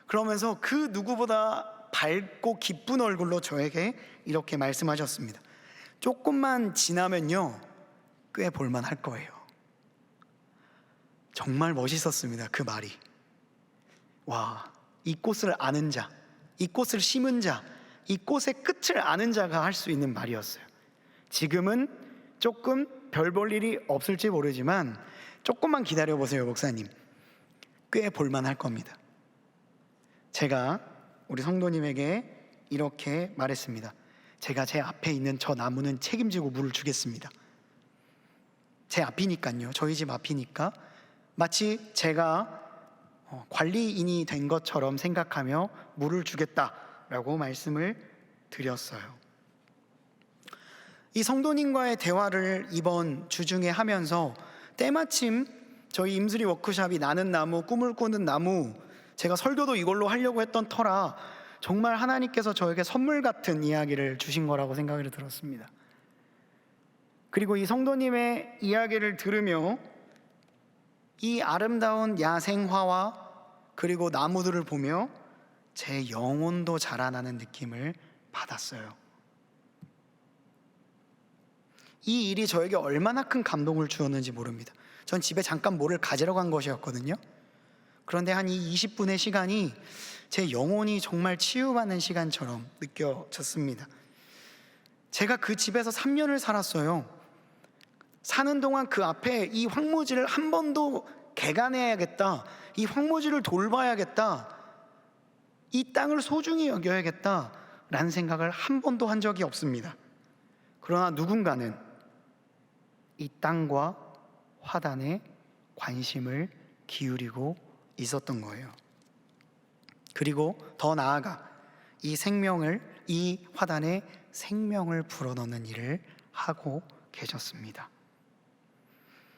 그러면서 그 누구보다 밝고 기쁜 얼굴로 저에게 이렇게 말씀하셨습니다. 조금만 지나면요, 꽤 볼만할 거예요. 정말 멋있었습니다. 그 말이. 와, 이 꽃을 아는 자, 이 꽃을 심은 자, 이 꽃의 끝을 아는 자가 할 수 있는 말이었어요. 지금은 조금 별 볼 일이 없을지 모르지만 조금만 기다려보세요, 목사님. 꽤 볼만할 겁니다. 제가 우리 성도님에게 이렇게 말했습니다. 제가 제 앞에 있는 저 나무는 책임지고 물을 주겠습니다. 제 앞이니까요, 저희 집 앞이니까 마치 제가 관리인이 된 것처럼 생각하며 물을 주겠다라고 말씀을 드렸어요. 이 성도님과의 대화를 이번 주중에 하면서 때마침 저희 임수리 워크숍이 나는 나무, 꿈을 꾸는 나무, 제가 설교도 이걸로 하려고 했던 터라 정말 하나님께서 저에게 선물 같은 이야기를 주신 거라고 생각이 들었습니다. 그리고 이 성도님의 이야기를 들으며 이 아름다운 야생화와 그리고 나무들을 보며 제 영혼도 자라나는 느낌을 받았어요. 이 일이 저에게 얼마나 큰 감동을 주었는지 모릅니다. 전 집에 잠깐 뭐를 가지러 간 것이었거든요. 그런데 한 이 20분의 시간이 제 영혼이 정말 치유받는 시간처럼 느껴졌습니다. 제가 그 집에서 3년을 살았어요. 사는 동안 그 앞에 이 황무지를 한 번도 개간해야겠다, 이 황무지를 돌봐야겠다, 이 땅을 소중히 여겨야겠다 라는 생각을 한 번도 한 적이 없습니다. 그러나 누군가는 이 땅과 화단에 관심을 기울이고 있었던 거예요. 그리고 더 나아가 이 화단에 생명을 불어넣는 일을 하고 계셨습니다.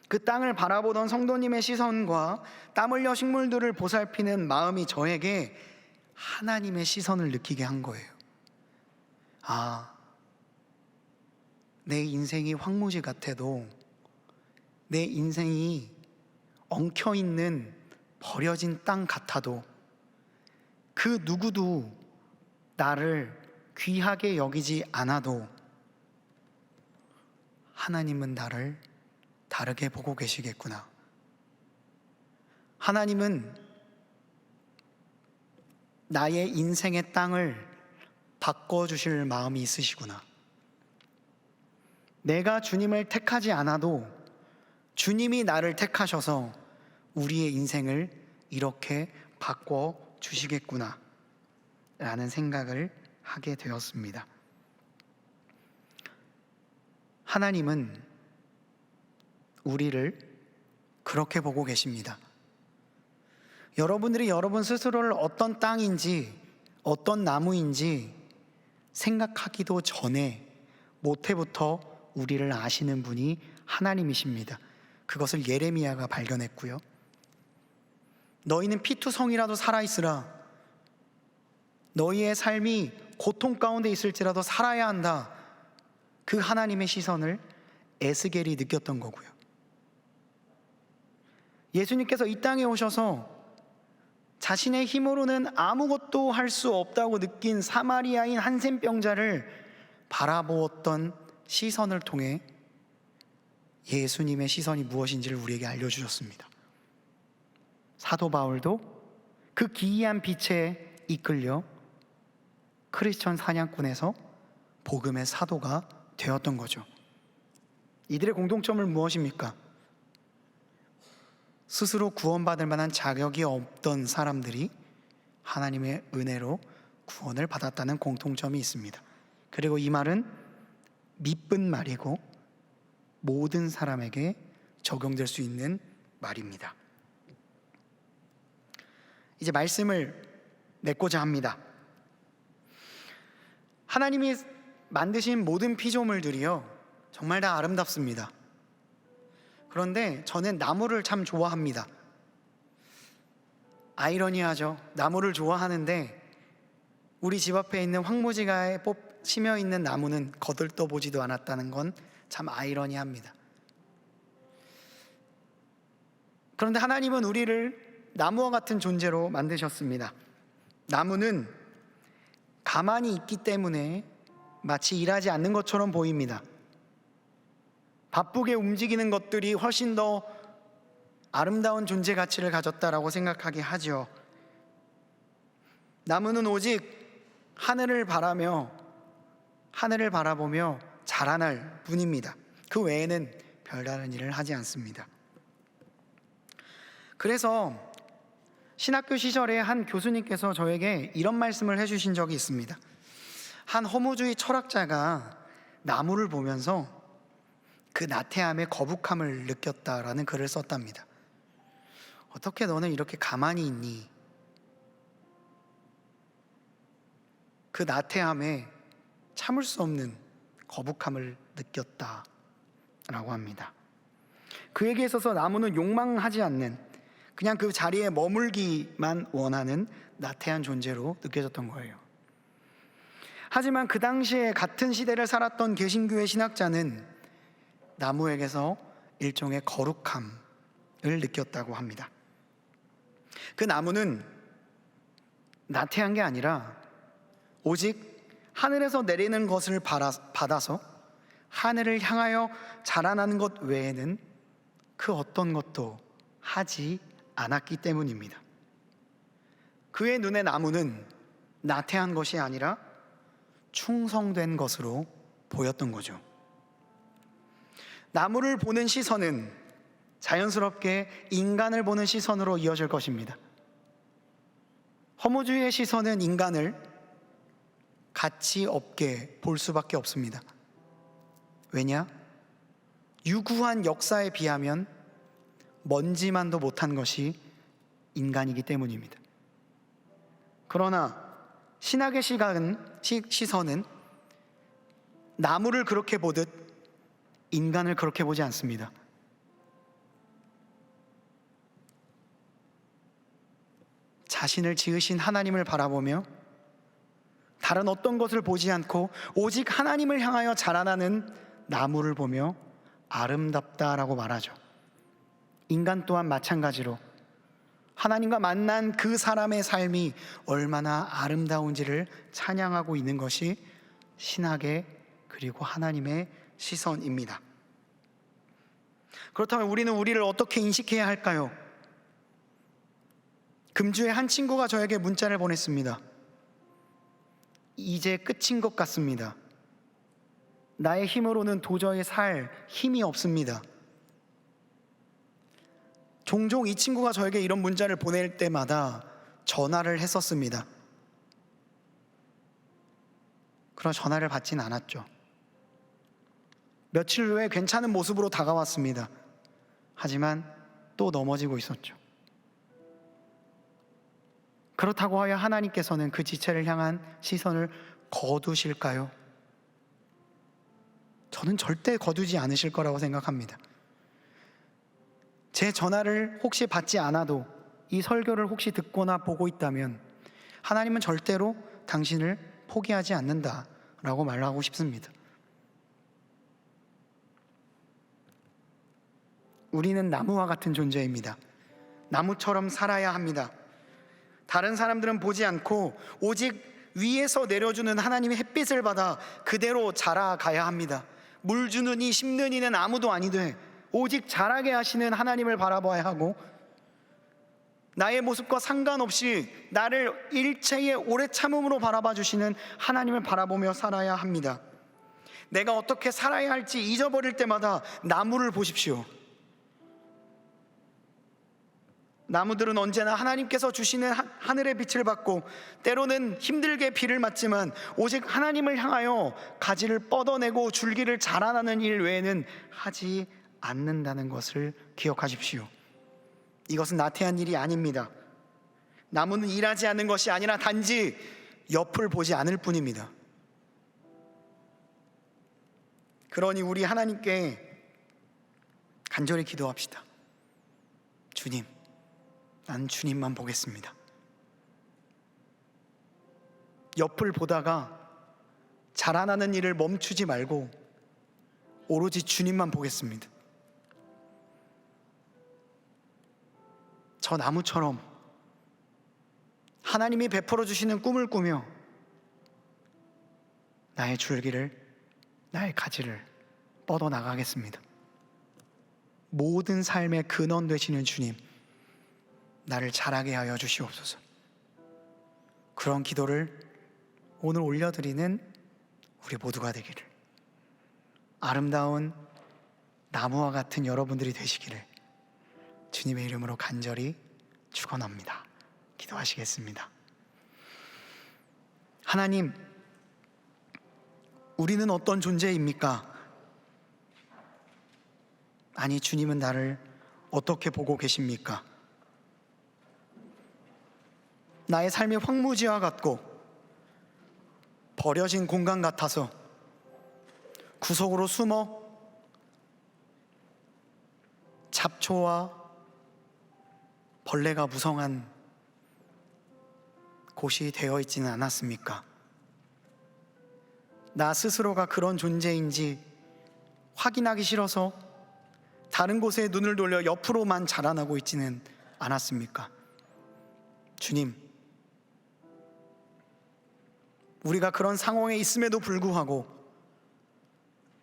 그 땅을 바라보던 성도님의 시선과 땀 흘려 식물들을 보살피는 마음이 저에게 하나님의 시선을 느끼게 한 거예요. 내 인생이 황무지 같아도, 내 인생이 엉켜있는 버려진 땅 같아도, 그 누구도 나를 귀하게 여기지 않아도 하나님은 나를 다르게 보고 계시겠구나. 하나님은 나의 인생의 땅을 바꿔주실 마음이 있으시구나. 내가 주님을 택하지 않아도 주님이 나를 택하셔서 우리의 인생을 이렇게 바꿔주시겠구나 라는 생각을 하게 되었습니다. 하나님은 우리를 그렇게 보고 계십니다. 여러분들이 여러분 스스로를 어떤 땅인지, 어떤 나무인지 생각하기도 전에 모태부터 우리를 아시는 분이 하나님이십니다. 그것을 예레미야가 발견했고요. 너희는 피투성이라도 살아있으라. 너희의 삶이 고통 가운데 있을지라도 살아야 한다. 그 하나님의 시선을 에스겔이 느꼈던 거고요. 예수님께서 이 땅에 오셔서 자신의 힘으로는 아무것도 할 수 없다고 느낀 사마리아인 한센병자를 바라보았던 시선을 통해 예수님의 시선이 무엇인지를 우리에게 알려주셨습니다. 사도 바울도 그 기이한 빛에 이끌려 크리스천 사냥꾼에서 복음의 사도가 되었던 거죠. 이들의 공통점은 무엇입니까? 스스로 구원받을 만한 자격이 없던 사람들이 하나님의 은혜로 구원을 받았다는 공통점이 있습니다. 그리고 이 말은 미쁜 말이고 모든 사람에게 적용될 수 있는 말입니다. 이제 말씀을 맺고자 합니다. 하나님이 만드신 모든 피조물들이요, 정말 다 아름답습니다. 그런데 저는 나무를 참 좋아합니다. 아이러니하죠. 나무를 좋아하는데 우리 집 앞에 있는 황무지가에 심어 있는 나무는 거들떠보지도 않았다는 건 참 아이러니합니다. 그런데 하나님은 우리를 나무와 같은 존재로 만드셨습니다. 나무는 가만히 있기 때문에 마치 일하지 않는 것처럼 보입니다. 바쁘게 움직이는 것들이 훨씬 더 아름다운 존재 가치를 가졌다라고 생각하게 하죠. 나무는 오직 하늘을 바라보며 자라날 뿐입니다. 그 외에는 별다른 일을 하지 않습니다. 그래서 신학교 시절에 한 교수님께서 저에게 이런 말씀을 해주신 적이 있습니다. 한 허무주의 철학자가 나무를 보면서 그 나태함에 거북함을 느꼈다라는 글을 썼답니다. 어떻게 너는 이렇게 가만히 있니? 그 나태함에 참을 수 없는 거북함을 느꼈다라고 합니다. 그에게 있어서 나무는 욕망하지 않는, 그냥 그 자리에 머물기만 원하는 나태한 존재로 느껴졌던 거예요. 하지만 그 당시에 같은 시대를 살았던 개신교의 신학자는 나무에게서 일종의 거룩함을 느꼈다고 합니다. 그 나무는 나태한 게 아니라 오직 하늘에서 내리는 것을 받아서 하늘을 향하여 자라나는 것 외에는 그 어떤 것도 하지 않았기 때문입니다. 그의 눈에 나무는 나태한 것이 아니라 충성된 것으로 보였던 거죠. 나무를 보는 시선은 자연스럽게 인간을 보는 시선으로 이어질 것입니다. 허무주의의 시선은 인간을 가치 없게 볼 수밖에 없습니다. 왜냐? 유구한 역사에 비하면 먼지만도 못한 것이 인간이기 때문입니다. 그러나 신학의 시선은 나무를 그렇게 보듯 인간을 그렇게 보지 않습니다. 자신을 지으신 하나님을 바라보며 다른 어떤 것을 보지 않고 오직 하나님을 향하여 자라나는 나무를 보며 아름답다라고 말하죠. 인간 또한 마찬가지로 하나님과 만난 그 사람의 삶이 얼마나 아름다운지를 찬양하고 있는 것이 신학의 그리고 하나님의 시선입니다. 그렇다면 우리는 우리를 어떻게 인식해야 할까요? 금주에 한 친구가 저에게 문자를 보냈습니다. 이제 끝인 것 같습니다. 나의 힘으로는 도저히 살 힘이 없습니다. 종종 이 친구가 저에게 이런 문자를 보낼 때마다 전화를 했었습니다. 그러나 전화를 받진 않았죠. 며칠 후에 괜찮은 모습으로 다가왔습니다. 하지만 또 넘어지고 있었죠. 그렇다고 하여 하나님께서는 그 지체를 향한 시선을 거두실까요? 저는 절대 거두지 않으실 거라고 생각합니다. 제 전화를 혹시 받지 않아도 이 설교를 혹시 듣거나 보고 있다면 하나님은 절대로 당신을 포기하지 않는다라고 말하고 싶습니다. 우리는 나무와 같은 존재입니다. 나무처럼 살아야 합니다. 다른 사람들은 보지 않고 오직 위에서 내려주는 하나님의 햇빛을 받아 그대로 자라가야 합니다. 물 주는 이 심는 이는 아무도 아니되 오직 자라게 하시는 하나님을 바라봐야 하고, 나의 모습과 상관없이 나를 일체의 오래 참음으로 바라봐 주시는 하나님을 바라보며 살아야 합니다. 내가 어떻게 살아야 할지 잊어버릴 때마다 나무를 보십시오. 나무들은 언제나 하나님께서 주시는 하늘의 빛을 받고 때로는 힘들게 비를 맞지만 오직 하나님을 향하여 가지를 뻗어내고 줄기를 자라나는 일 외에는 하지 않는다는 것을 기억하십시오. 이것은 나태한 일이 아닙니다. 나무는 일하지 않는 것이 아니라 단지 옆을 보지 않을 뿐입니다. 그러니 우리 하나님께 간절히 기도합시다. 주님, 난 주님만 보겠습니다. 옆을 보다가 자라나는 일을 멈추지 말고 오로지 주님만 보겠습니다. 저 나무처럼 하나님이 베풀어 주시는 꿈을 꾸며 나의 줄기를, 나의 가지를 뻗어나가겠습니다. 모든 삶의 근원 되시는 주님, 나를 자라게 하여 주시옵소서. 그런 기도를 오늘 올려드리는 우리 모두가 되기를, 아름다운 나무와 같은 여러분들이 되시기를 주님의 이름으로 간절히 축원합니다. 기도하시겠습니다. 하나님, 우리는 어떤 존재입니까? 아니, 주님은 나를 어떻게 보고 계십니까? 나의 삶이 황무지와 같고 버려진 공간 같아서 구석으로 숨어 잡초와 벌레가 무성한 곳이 되어 있지는 않았습니까? 나 스스로가 그런 존재인지 확인하기 싫어서 다른 곳에 눈을 돌려 옆으로만 자라나고 있지는 않았습니까? 주님, 우리가 그런 상황에 있음에도 불구하고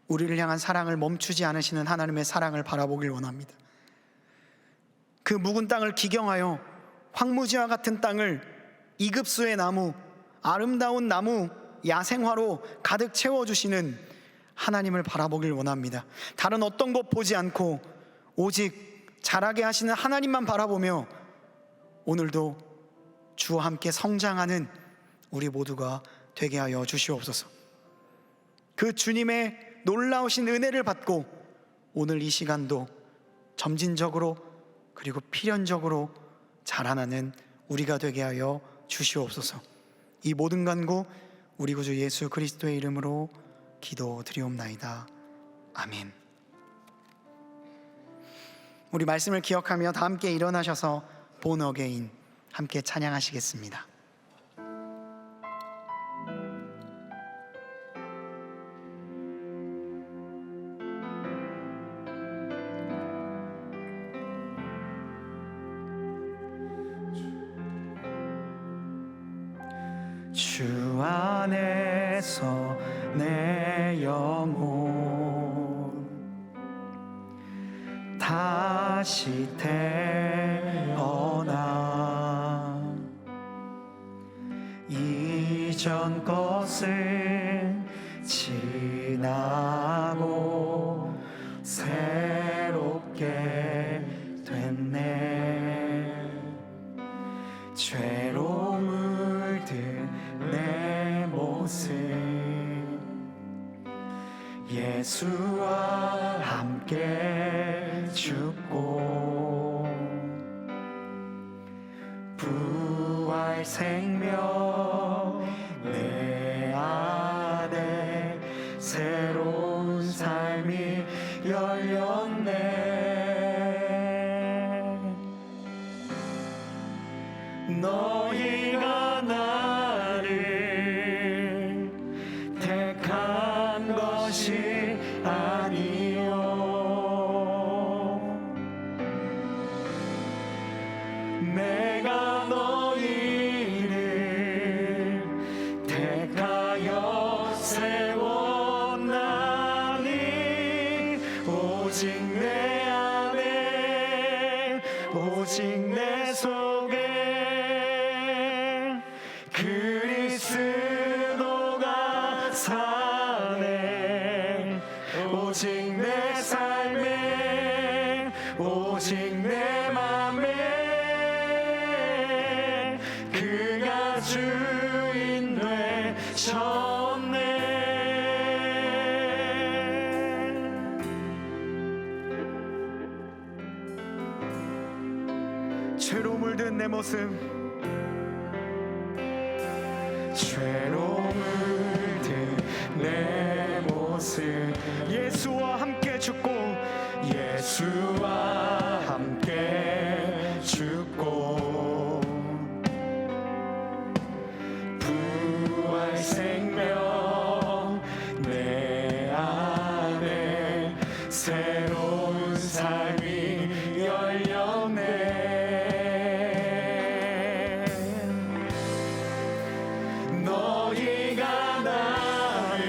우리를 향한 사랑을 멈추지 않으시는 하나님의 사랑을 바라보길 원합니다. 그 묵은 땅을 기경하여 황무지와 같은 땅을 이급수의 나무, 아름다운 나무, 야생화로 가득 채워주시는 하나님을 바라보길 원합니다. 다른 어떤 것 보지 않고 오직 자라게 하시는 하나님만 바라보며 오늘도 주와 함께 성장하는 우리 모두가 되게 하여 주시옵소서. 그 주님의 놀라우신 은혜를 받고 오늘 이 시간도 점진적으로 그리고 필연적으로 자라나는 우리가 되게 하여 주시옵소서. 이 모든 간구 우리 구주 예수 그리스도의 이름으로 기도드리옵나이다. 아멘. 우리 말씀을 기억하며 다 함께 일어나셔서 본 어게인 함께 찬양하시겠습니다. 주 안에서 내 영혼 다시 태어나 이전 것은 지나고 새롭게 됐네. 죄로 물든 내 모습 예수와 함께 죽고 부활 생명 내 안에 새로운 삶이 열렸네. 너희가 나를 택한 것이 아니요 내가 너희를 택하여 세웠나니 오직 내 안에 오직 내 속에 그리스도가 사네 오직 내 삶에 오직 내 맘에 그가 주인 되셨네. 죄로 물든 내 모습, 죄로 물든 내 모습 예수와 함께 죽고 예수와 함께 죽고 부활 생명 내 안에 새로운 삶이 열렸네. 너희가 나를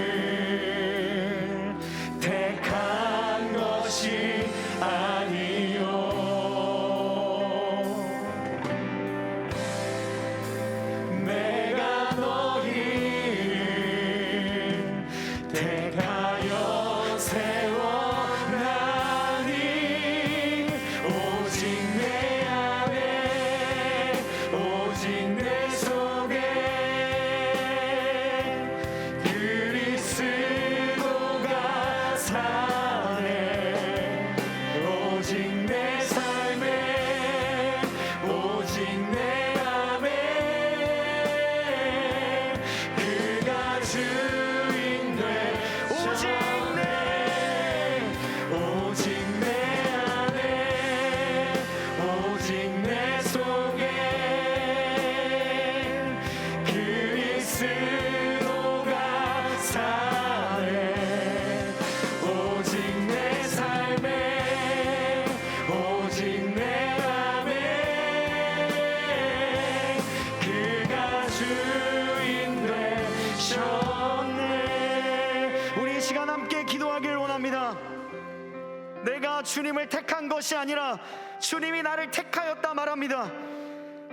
택한 것이 아니요 내가 너희를 택하여 세워나니 오직 내 안에 오직 내 속에 그리스도가 사네 오직 내 삶에 오직 내 맘에 그가 주인 되셨네 오직 내 안에 오직 내 속에 그리스도가 사네 오직 내 삶에 오직 내 맘에 그가 주인 되셨네. 우리 이 시간 함께 기도하길 원합니다. 내가 주님을 택한 것이 아니라 주님이 나를 택하였다 말합니다.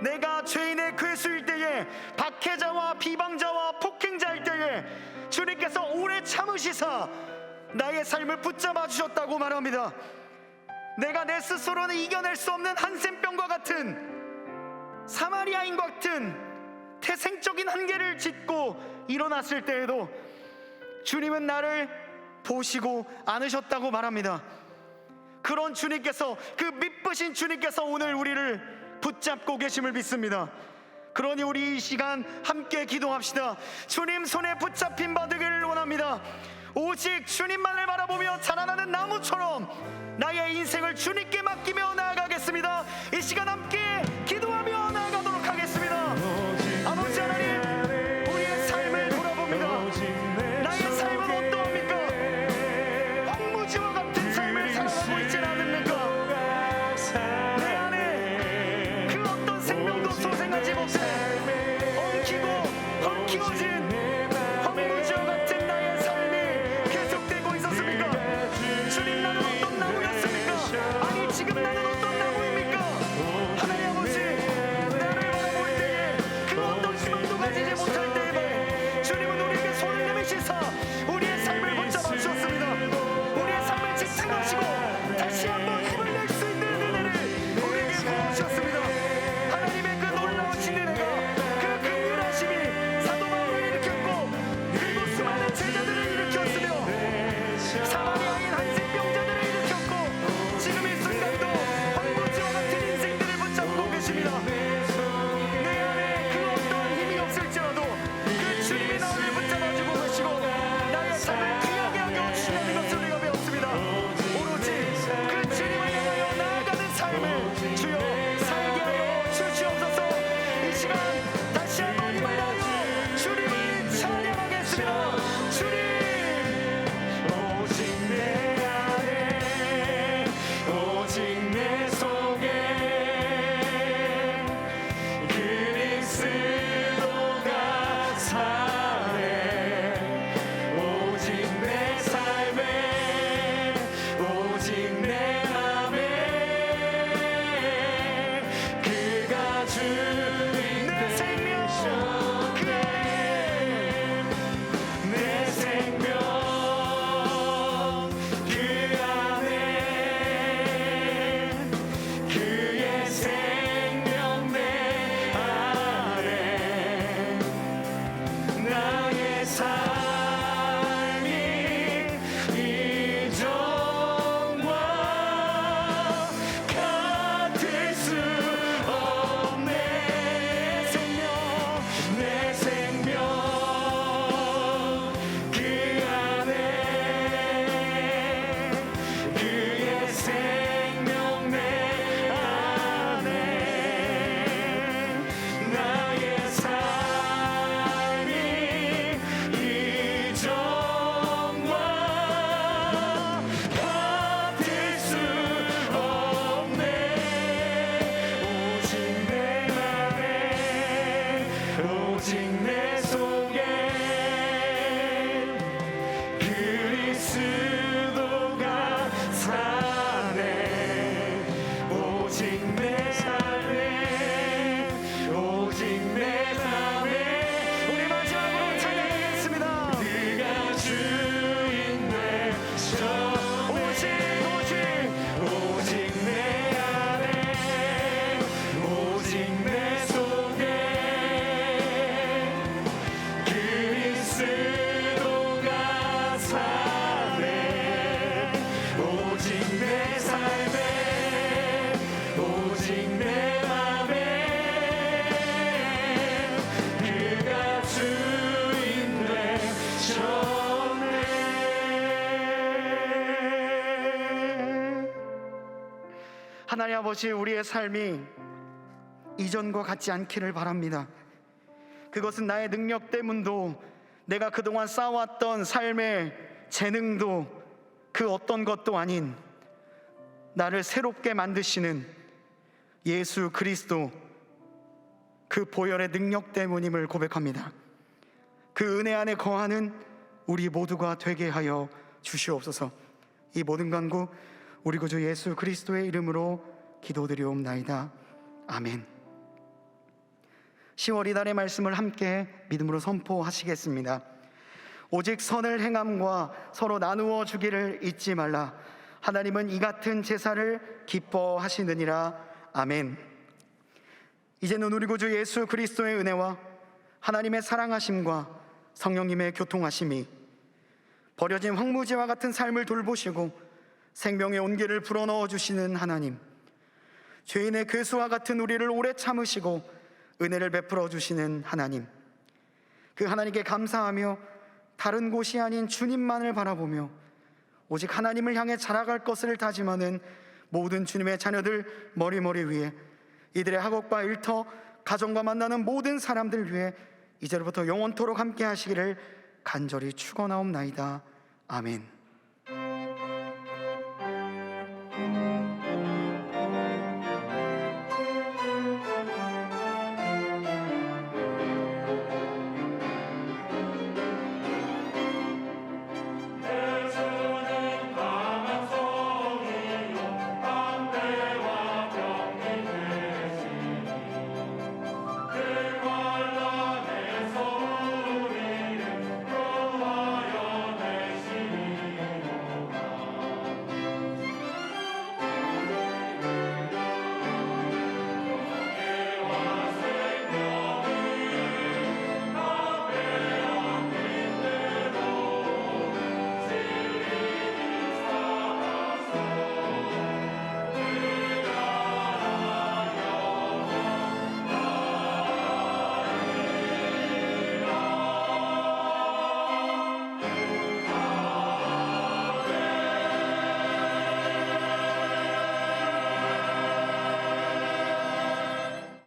내가 죄인의 괴수일 때에, 박해자와 비방자와 폭행자일 때에 주님께서 오래 참으시사 나의 삶을 붙잡아 주셨다고 말합니다. 내가 내 스스로는 이겨낼 수 없는 한센병과 같은, 사마리아인과 같은 태생적인 한계를 딛고 일어났을 때에도 주님은 나를 보시고 안으셨다고 말합니다. 그런 주님께서, 그 미쁘신 주님께서 오늘 우리를 붙잡고 계심을 믿습니다. 그러니 우리 이 시간 함께 기도합시다. 주님 손에 붙잡힌 바 되기를 원합니다. 오직 주님만을 바라보며 자라나는 나무처럼 나의 인생을 주님께 맡기며 나아가겠습니다. 이 시간 함께 기도하며 나아가도록 하겠습니다. 아버지 하나님, 우리의 삶을 돌아봅니다. 나의 삶은 어떠합니까? 황무지와 같은 삶을 살아가고 있지 않습니까? 내 안에 그 어떤 생명도 소생하지 못해 엉키고 헐키워진 황무지와 같은 나의 삶이 계속되고 있었습니까? 주님, 나는 어떤 나무였습니까? 아니, 지금 나는 어떤 나무입니까? 하나님 아버지, 나를 바라볼 때에 그 어떤 희망도 가지지 못할 때에 주님은 우리에게 손을 내미시사 우리의 삶을 붙잡아 주셨습니다. 우리의 삶을 지탱하시고 다시 한번 힘을 낼 수 있는 은혜를 우리에게 부어주셨습니다. 하나님의 그 놀라우신 은혜가, 그 긍휼하심이 사도 바울을 일으켰고 그리고 수많은 제자들을 일으켰으며 사마리아인 한센병자들을 일으켰고 지금 이 순간도 황무지와 같은 인생들을 붙잡고 계십니다. 내 안에 그 어떤 힘이 없을지라도 그 주님이 나를 붙잡아주고 계시고 나의 삶을 귀하게 하여 주시는 것을 우리가 배웠습니다. 오로지 그 주님을 향하여 나아가는 삶을 주여 살게 하여 주시옵소서. 이 하나님 아버지, 우리의 삶이 이전과 같지 않기를 바랍니다. 그것은 나의 능력 때문도, 내가 그동안 쌓아왔던 삶의 재능도 그 어떤 것도 아닌 나를 새롭게 만드시는 예수 그리스도, 그 보혈의 능력 때문임을 고백합니다. 그 은혜 안에 거하는 우리 모두가 되게 하여 주시옵소서. 이 모든 간구 우리 구주 예수 그리스도의 이름으로 기도드리옵나이다. 아멘. 10월 이달의 말씀을 함께 믿음으로 선포하시겠습니다. 오직 선을 행함과 서로 나누어 주기를 잊지 말라. 하나님은 이 같은 제사를 기뻐하시느니라. 아멘. 이제는 우리 구주 예수 그리스도의 은혜와 하나님의 사랑하심과 성령님의 교통하심이, 버려진 황무지와 같은 삶을 돌보시고 생명의 온기를 불어넣어 주시는 하나님, 죄인의 괴수와 같은 우리를 오래 참으시고 은혜를 베풀어 주시는 하나님, 그 하나님께 감사하며 다른 곳이 아닌 주님만을 바라보며 오직 하나님을 향해 자라갈 것을 다짐하는 모든 주님의 자녀들 머리머리 위에, 이들의 학업과 일터, 가정과 만나는 모든 사람들 위해 이제로부터 영원토록 함께 하시기를 간절히 축원하옵나이다. 아멘.